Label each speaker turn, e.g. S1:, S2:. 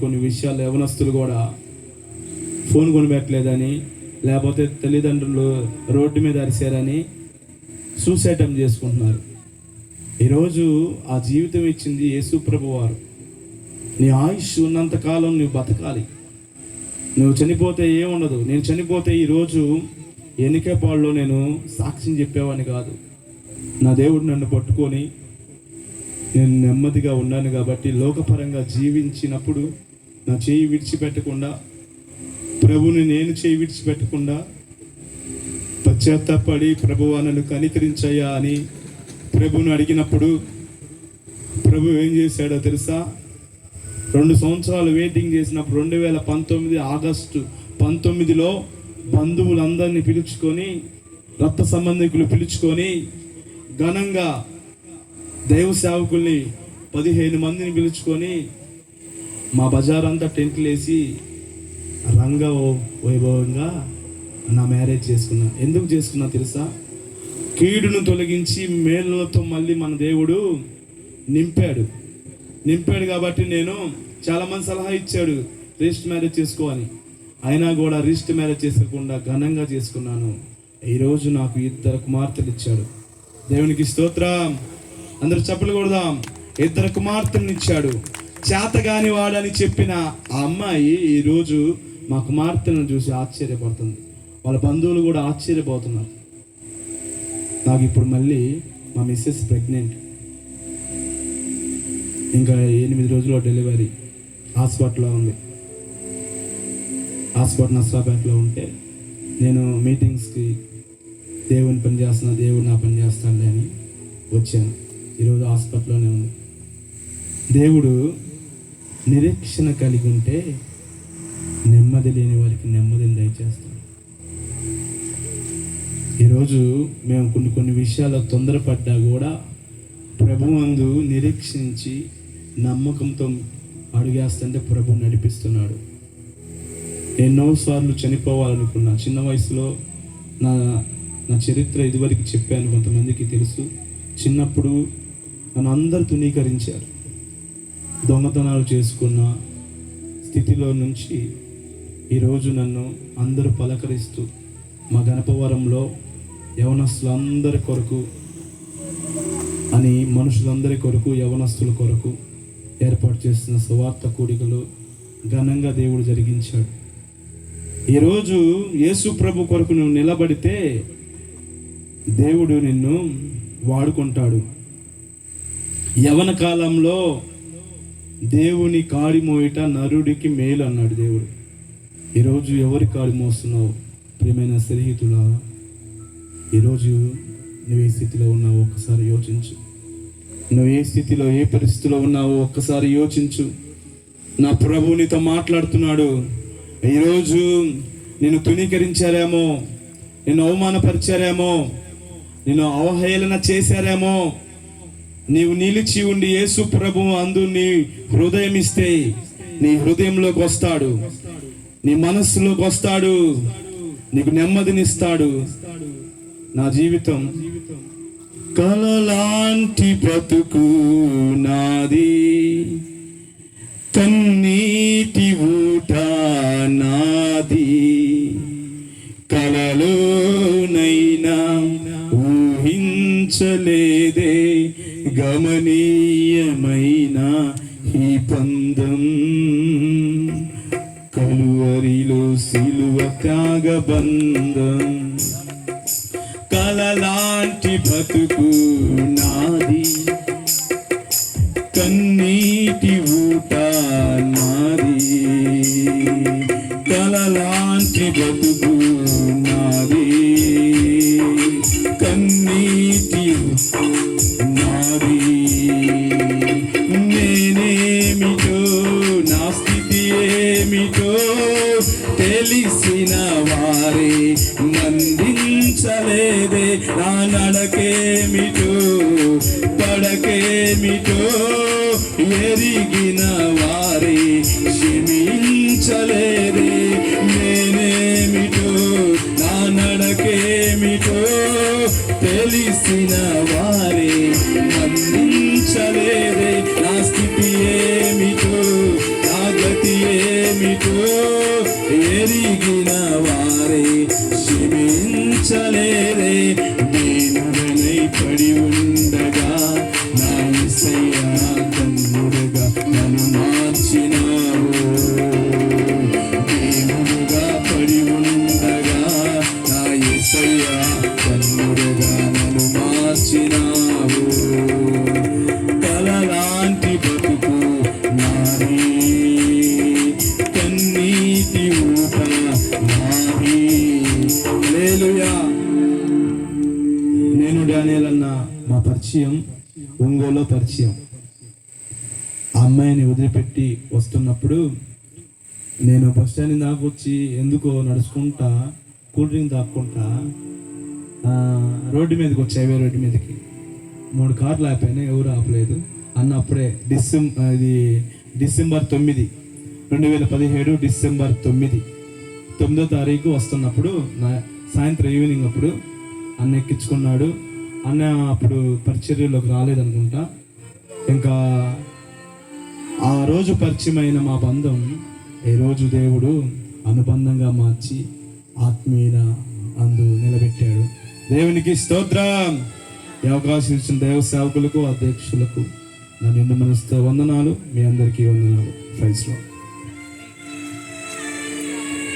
S1: కొన్ని విషయాలు యవనస్తులు కూడా ఫోన్ కొనిపెట్టలేదని, లేకపోతే తల్లిదండ్రులు రోడ్డు మీద అరిశారని సూసైడ్ అటెంప్ట్ చేసుకుంటున్నారు. ఈరోజు ఆ జీవితం ఇచ్చింది యేసు ప్రభు వారు. నీ ఆయుష్ ఉన్నంతకాలం నువ్వు బతకాలి. నువ్వు చనిపోతే ఏముండదు. నేను చనిపోతే ఈరోజు ఎన్నికపాడులో నేను సాక్ష్యం చెప్పేవాడిని కాదు. నా దేవుడు నన్ను పట్టుకొని నేను నెమ్మదిగా ఉన్నాను కాబట్టి లోకపరంగా జీవించినప్పుడు నా చేయి విడిచిపెట్టకుండా, ప్రభుని నేను చేయి విడిచిపెట్టకుండా పశ్చాత్తాపడి ప్రభువా నన్ను కనికరించయ్యా అని ప్రభుని అడిగినప్పుడు ప్రభు ఏం చేశాడో తెలుసా? 2 సంవత్సరాలు వెయిటింగ్ చేసినప్పుడు 2019 ఆగస్టు 19లో బంధువులందరినీ పిలుచుకొని, రక్త సంబంధికులు పిలుచుకొని, ఘనంగా దైవ సేవకుల్ని 15 మందిని పిలుచుకొని మా బజార్ అంతా టెంట్లు వేసి రంగ వైభవంగా నా మ్యారేజ్ చేసుకున్నా. ఎందుకు చేసుకున్నా తెలుసా? కీడును తొలగించి మేలులతో మళ్ళీ మన దేవుడు నింపాడు కాబట్టి నేను చాలామంది సలహా ఇచ్చాడు రిజిస్టర్ మ్యారేజ్ చేసుకోవాలి. అయినా కూడా రిజిస్టర్ మ్యారేజ్ చేసుకోకుండా ఘనంగా చేసుకున్నాను. ఈరోజు నాకు 2 కుమార్తెలు ఇచ్చాడు. దేవునికి స్తోత్రం. అందరూ చప్పలు కొడదాం. 2 కుమార్తెలను ఇచ్చాడు. చేతగాని వాడని చెప్పిన ఆ అమ్మాయి ఈరోజు మా కుమార్తెలను చూసి ఆశ్చర్యపడుతుంది. వాళ్ళ బంధువులు కూడా ఆశ్చర్యపోతున్నారు. నాకు ఇప్పుడు మళ్ళీ మా మిస్సెస్ ప్రెగ్నెంట్. ఇంకా 8 రోజుల్లో డెలివరీ. హాస్పిటల్లో ఉంది. హాస్పిటల్ నర్సాపేటలో ఉంటే నేను మీటింగ్స్కి దేవుని పని చేస్తున్నా, దేవుడు నా పని చేస్తానులే అని వచ్చాను. ఈరోజు హాస్పిటల్లోనే ఉంది. దేవుడు నిరీక్షణ కలిగి ఉంటే నెమ్మది లేని వారికి నెమ్మదిని దయచేస్తాడు. ఈరోజు మేము కొన్ని విషయాల్లో తొందరపడ్డా కూడా ప్రభువందు నిరీక్షించి నమ్మకంతో అడుగేస్తుంటే ప్రభు నడిపిస్తున్నాడు. ఎన్నోసార్లు చనిపోవాలనుకున్నా. చిన్న వయసులో నా చరిత్ర ఇదివరకు చెప్పాను, కొంతమందికి తెలుసు. చిన్నప్పుడు నన్ను అందరూ తునీకరించారు. దొంగతనాలు చేసుకున్న స్థితిలో నుంచి ఈరోజు నన్ను అందరూ పలకరిస్తూ మా గణపవరంలో యవనస్తులందరి కొరకు అని, మనుషులందరి కొరకు, యవనస్తుల కొరకు ఏర్పాటు చేస్తున్న సువార్త కూడికలు ఘనంగా దేవుడు జరిగించాడు. ఈరోజు యేసు ప్రభు కొరకు నువ్వు నిలబడితే దేవుడు నిన్ను వాడుకుంటాడు. యవన కాలంలో దేవుని కాడి మోయట నరుడికి మేలు అన్నాడు దేవుడు. ఈరోజు ఎవరి కాడి మోస్తున్నావు? ప్రియమైన స్నేహితులా, ఈరోజు నువ్వు ఏ స్థితిలో ఉన్నావో ఒక్కసారి యోచించు. నువ్వు ఏ స్థితిలో, ఏ పరిస్థితిలో ఉన్నావో ఒక్కసారి యోచించు. నా ప్రభు నీతో మాట్లాడుతున్నాడు. ఈరోజు నిన్ను తునీకరించారేమో, నిన్ను అవమానపరిచారేమో, నిన్ను అవహేళన చేశారేమో. నీవు నిలిచి ఉండి యేసు ప్రభు అందు నీ హృదయం ఇస్తే నీ హృదయంలోకి వస్తాడు, నీ మనస్సులోకి వస్తాడు, నీకు నెమ్మదినిస్తాడు. నా జీవితం కలలాంటి బ్రతుకు నాది, కన్నీటి ఊట నాది, కలలోనైనా ఊహించలేదే గమనీయమైన ఈ పందం, కలువరిలో సిలువ త్యాగబంధం. కలలాంటి బ్రతుకు నాది, కన్నీటి ఊట నాది, కలలాంటి బ్రతుకు నాది, కన్నీటి నాది. నేనేమిటో, నా స్థితి ఏమిటో తెలిసిన వారే మందించలేదే. నా నడకేమిటో, పడకేమిటో ఎరిగిన వారే క్షమించలేదే. నేనేమిటో, నా నడకేమిటో తెలిసిన వారే మందించలేదే. నా స్థితి ఏమిటో, నా గతి ఏమిటో ఎరిగిన వారే క్షమించలేరే. దీనుడనై పడి ఉండగా నా యేసయ్యా కన్నుడుగా నన్ను మార్చినావు. దీనుడుగా పడి ఉండగా నా యేసయ్యా కన్నుడుగా నన్ను మార్చినావు. కలలాంటి బతుకు నాది, కన్నీటి ఊట నాది. హల్లెలూయా. నేను డానియేల్ అన్న మా పరిచయం ఒంగోలులో పరిచయం. ఆ అమ్మాయిని వదిలిపెట్టి వస్తున్నప్పుడు నేను బస్ స్టాండ్ దాకా వచ్చి ఎందుకో నడుచుకుంటా కూల్ డ్రింక్ తాక్కుంటా రోడ్డు మీదకి వచ్చి హైవే రోడ్డు మీదకి 3 కార్లు ఆపాయినాయి, ఎవరు ఆపలేదు. అన్న అప్పుడే డిసెంబర్ 9, 2017 డిసెంబర్ 9వ తారీఖు వస్తున్నప్పుడు సాయంత్రం ఈవినింగ్ అప్పుడు అన్న ఎక్కించుకున్నాడు. అన్న అప్పుడు పరిచర్యలోకి రాలేదనుకుంటా. ఇంకా ఆ రోజు పరిచయమైన మా బంధం ఈ రోజు దేవుడు అనుబంధంగా మార్చి ఆత్మీయ అందు నిలబెట్టాడు. దేవునికి స్తోత్రం. ఈ అవకాశం ఇచ్చిన దైవ సేవకులకు, అధ్యక్షులకు నా నిండు మనసుతో వందనాలు. మీ అందరికీ వందనాలు. Praise lord.